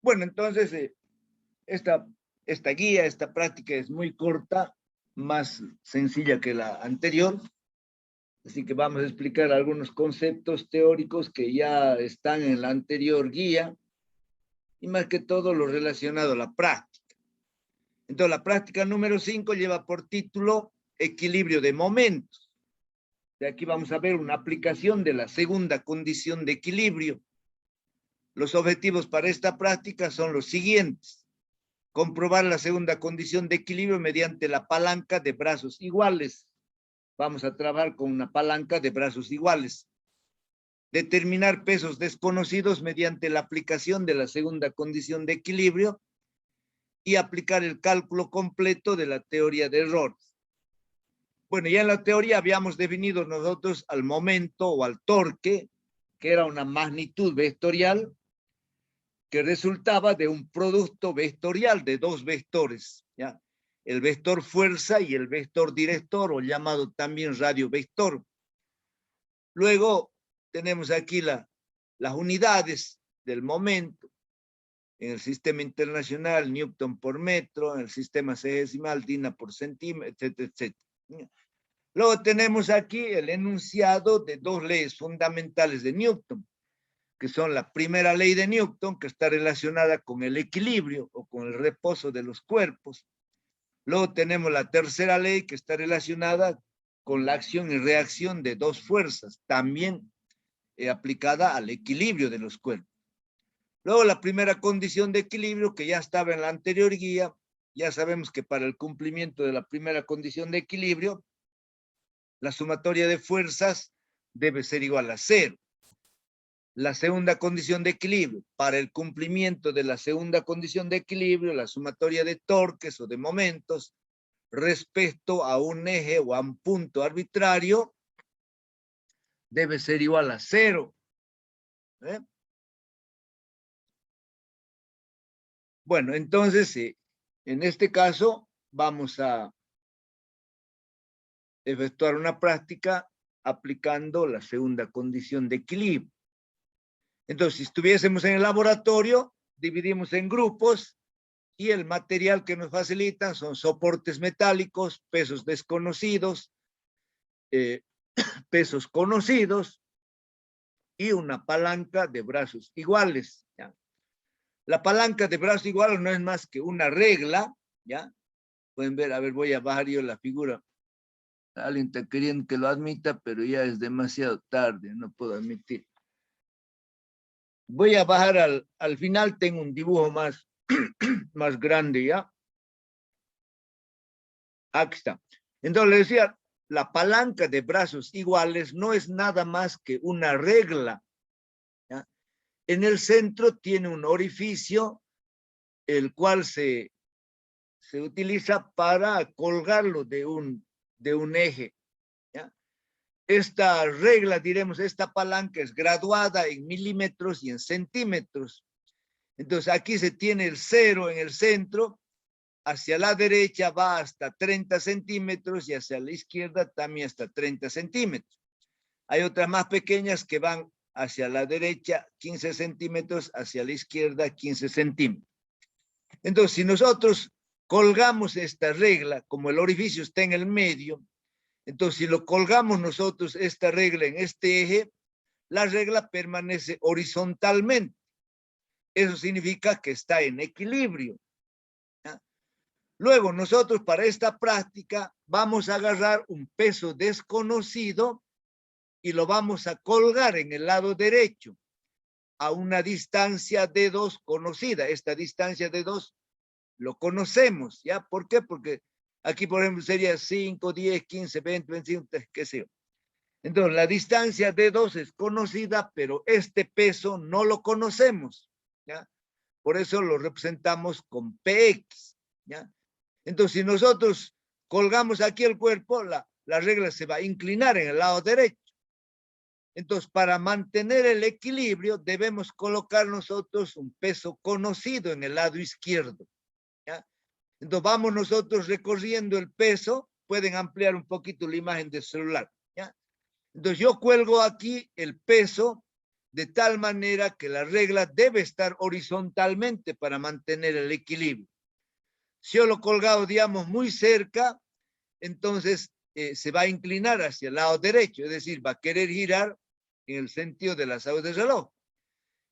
Bueno, entonces, esta guía, esta práctica es muy corta, más sencilla que la anterior. Así que vamos a explicar algunos conceptos teóricos que ya están en la anterior guía y más que todo lo relacionado a la práctica. Entonces, la práctica número 5 lleva por título equilibrio de momentos. De aquí vamos a ver una aplicación de la segunda condición de equilibrio. Los objetivos para esta práctica son los siguientes: comprobar la segunda condición de equilibrio mediante la palanca de brazos iguales. Vamos a trabajar con una palanca de brazos iguales. Determinar pesos desconocidos mediante la aplicación de la segunda condición de equilibrio y aplicar el cálculo completo de la teoría de errores. Bueno, ya en la teoría habíamos definido nosotros al momento o al torque, que era una magnitud vectorial que resultaba de un producto vectorial de dos vectores, ¿ya? El vector fuerza y el vector director, o llamado también radiovector. Luego tenemos aquí las unidades del momento. En el sistema internacional, Newton por metro; en el sistema sexagesimal, Dina por centímetro, etcétera, etcétera. Luego tenemos aquí el enunciado de dos leyes fundamentales de Newton, que son la primera ley de Newton, que está relacionada con el equilibrio o con el reposo de los cuerpos. Luego tenemos la tercera ley, que está relacionada con la acción y reacción de dos fuerzas, también aplicada al equilibrio de los cuerpos. Luego la primera condición de equilibrio, que ya estaba en la anterior guía. Ya sabemos que para el cumplimiento de la primera condición de equilibrio, la sumatoria de fuerzas debe ser igual a 0. La segunda condición de equilibrio: para el cumplimiento de la segunda condición de equilibrio, la sumatoria de torques o de momentos respecto a un eje o a un punto arbitrario debe ser igual a 0. Bueno, entonces, en este caso, vamos a efectuar una práctica aplicando la segunda condición de equilibrio. Entonces, si estuviésemos en el laboratorio, dividimos en grupos y el material que nos facilitan son soportes metálicos, pesos desconocidos, pesos conocidos y una palanca de brazos iguales, ¿ya? La palanca de brazos iguales no es más que una regla, ¿ya? Pueden ver, a ver, voy a bajar yo la figura. Alguien está queriendo que lo admita, pero ya es demasiado tarde, no puedo admitir. Voy a bajar al final, tengo un dibujo más, más grande, ¿ya? Aquí está. Entonces le decía, la palanca de brazos iguales no es nada más que una regla, ¿ya? En el centro tiene un orificio, el cual se utiliza para colgarlo de un eje, ¿ya? Esta regla, diremos, esta palanca es graduada en milímetros y en centímetros. Entonces aquí se tiene el 0 en el centro, hacia la derecha va hasta 30 centímetros y hacia la izquierda también hasta 30 centímetros. Hay otras más pequeñas que van hacia la derecha 15 centímetros, hacia la izquierda 15 centímetros. Entonces, si nosotros colgamos esta regla, como el orificio está en el medio, entonces si lo colgamos nosotros, esta regla en este eje, la regla permanece horizontalmente. Eso significa que está en equilibrio, ¿ya? Luego nosotros para esta práctica vamos a agarrar un peso desconocido y lo vamos a colgar en el lado derecho a una distancia de 2 conocida. Esta distancia de 2 lo conocemos, ¿ya? ¿Por qué? Porque aquí, por ejemplo, sería 5, 10, 15, 20, 25, qué sé yo. Entonces, la distancia de 2 es conocida, pero este peso no lo conocemos, ¿ya? Por eso lo representamos con PX, ¿ya? Entonces, si nosotros colgamos aquí el cuerpo, la regla se va a inclinar en el lado derecho. Entonces, para mantener el equilibrio, debemos colocar nosotros un peso conocido en el lado izquierdo, ¿ya? Entonces, vamos nosotros recorriendo el peso. Pueden ampliar un poquito la imagen del celular, ¿ya? Entonces, yo cuelgo aquí el peso de tal manera que la regla debe estar horizontalmente para mantener el equilibrio. Si yo lo he colgado, digamos, muy cerca, entonces se va a inclinar hacia el lado derecho, es decir, va a querer girar en el sentido de las aguas del reloj.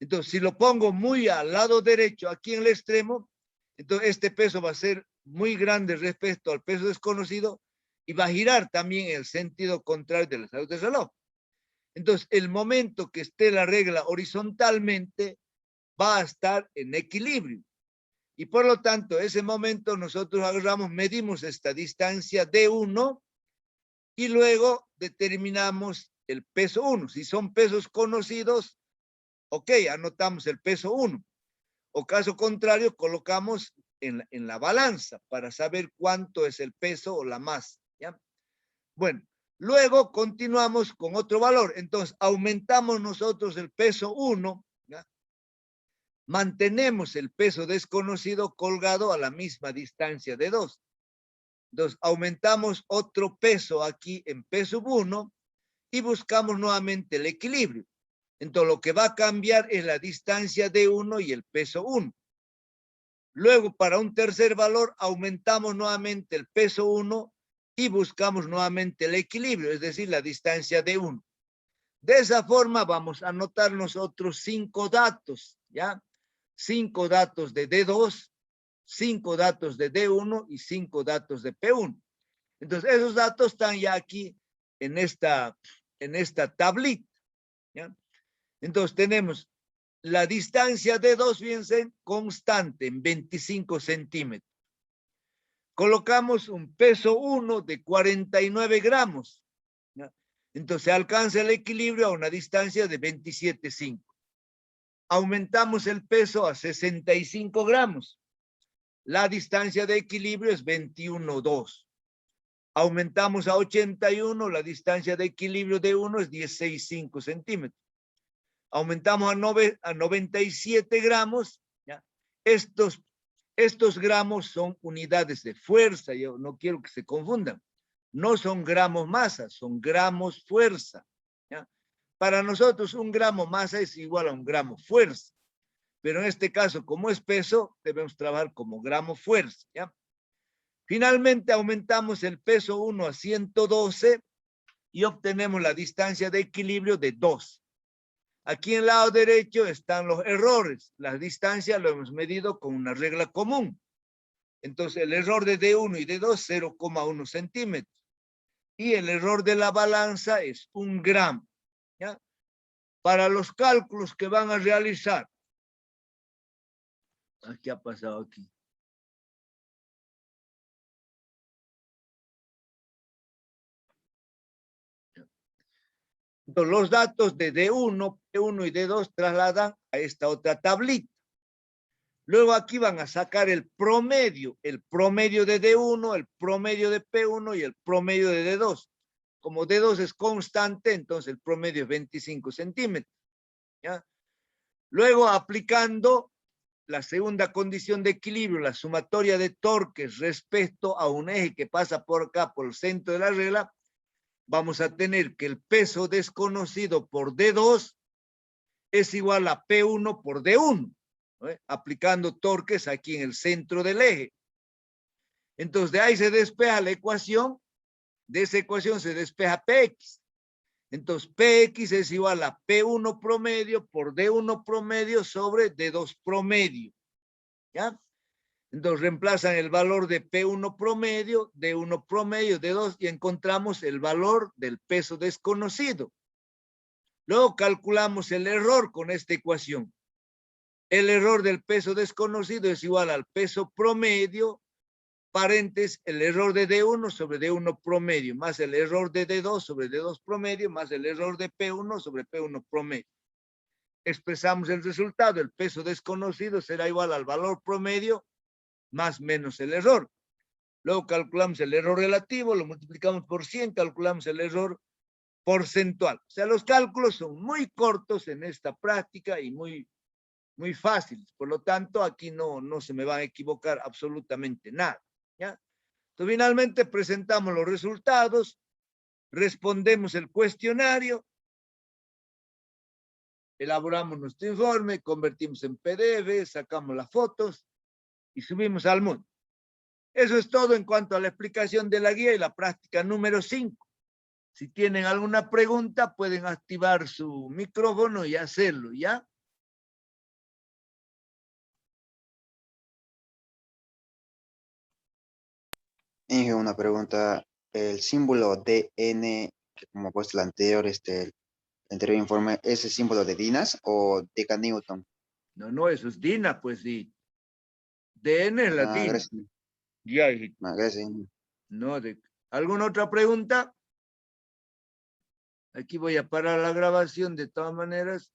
Entonces, si lo pongo muy al lado derecho, aquí en el extremo, entonces este peso va a ser muy grande respecto al peso desconocido y va a girar también en el sentido contrario de las aguas del reloj. Entonces, el momento que esté la regla horizontalmente va a estar en equilibrio. Y por lo tanto, ese momento nosotros agarramos, medimos esta distancia D1 y luego determinamos el peso 1. Si son pesos conocidos, ok, anotamos el peso 1. O caso contrario, colocamos en la balanza para saber cuánto es el peso o la masa. ¿Ya? Bueno, luego continuamos con otro valor. Entonces, aumentamos nosotros el peso 1, ¿ya? Mantenemos el peso desconocido colgado a la misma distancia de 2. Entonces, aumentamos otro peso aquí en peso 1 y buscamos nuevamente el equilibrio. Entonces, lo que va a cambiar es la distancia de 1 y el peso 1. Luego, para un tercer valor, aumentamos nuevamente el peso 1 y buscamos nuevamente el equilibrio, es decir, la distancia de 1. De esa forma vamos a anotar nosotros 5 datos, ¿ya? 5 datos de D2, 5 datos de D1 y 5 datos de P1. Entonces, esos datos están ya aquí en esta tablita, ¿ya? Entonces, tenemos la distancia de 2, fíjense, constante en 25 centímetros. Colocamos un peso 1 de 49 gramos. ¿Ya? Entonces, alcanza el equilibrio a una distancia de 27,5. Aumentamos el peso a 65 gramos. La distancia de equilibrio es 21,2. Aumentamos a 81, la distancia de equilibrio de 1 es 16,5 centímetros. Aumentamos a 97 gramos. ¿Ya? Estos gramos son unidades de fuerza. Yo no quiero que se confundan. No son gramos masa, son gramos fuerza. ¿Ya? Para nosotros un gramo masa es igual a un gramo fuerza. Pero en este caso, como es peso, debemos trabajar como gramo fuerza. ¿Ya? Finalmente aumentamos el peso 1 a 112 y obtenemos la distancia de equilibrio de 2. Aquí en el lado derecho están los errores. La distancia lo hemos medido con una regla común. Entonces el error de D1 y D2 0,1 centímetros. Y el error de la balanza es 1 gramo. ¿Ya? Para los cálculos que van a realizar. ¿Qué ha pasado aquí? Entonces, los datos de D1, P1 y D2 trasladan a esta otra tablita. Luego aquí van a sacar el promedio de D1, el promedio de P1 y el promedio de D2. Como D2 es constante, entonces el promedio es 25 centímetros. ¿Ya? Luego, aplicando la segunda condición de equilibrio, la sumatoria de torques respecto a un eje que pasa por acá, por el centro de la regla, vamos a tener que el peso desconocido por D2 es igual a P1 por D1, ¿no? Aplicando torques aquí en el centro del eje. Entonces, de ahí se despeja la ecuación, de esa ecuación se despeja PX. Entonces, PX es igual a P1 promedio por D1 promedio sobre D2 promedio. ¿Ya? Entonces, reemplazan el valor de P1 promedio, D1 promedio, D2 y encontramos el valor del peso desconocido. Luego calculamos el error con esta ecuación. El error del peso desconocido es igual al peso promedio, paréntesis, el error de D1 sobre D1 promedio, más el error de D2 sobre D2 promedio, más el error de P1 sobre P1 promedio. Expresamos el resultado, el peso desconocido será igual al valor promedio más menos el error. Luego calculamos el error relativo, lo multiplicamos por 100, calculamos el error porcentual. O sea, los cálculos son muy cortos en esta práctica y muy fáciles. Por lo tanto, aquí no se me va a equivocar absolutamente nada. ¿Ya? Entonces, finalmente presentamos los resultados, respondemos el cuestionario. elaboramos nuestro informe, convertimos en PDF, sacamos las fotos y subimos al mundo. Eso es todo en cuanto a la explicación de la guía y la práctica número 5. Si tienen alguna pregunta, pueden activar su micrófono y hacerlo, ¿ya? Inge, una pregunta. El símbolo DN, que como puesto el anterior, el anterior informe, ¿es el símbolo de Dinas o Deca Newton? No, no, eso es DINA, pues sí. DN es la Ah, DINA. gracias. Ya, hijito. Ah, gracias, Inge. No, ¿alguna otra pregunta? Aquí voy a parar la grabación de todas maneras.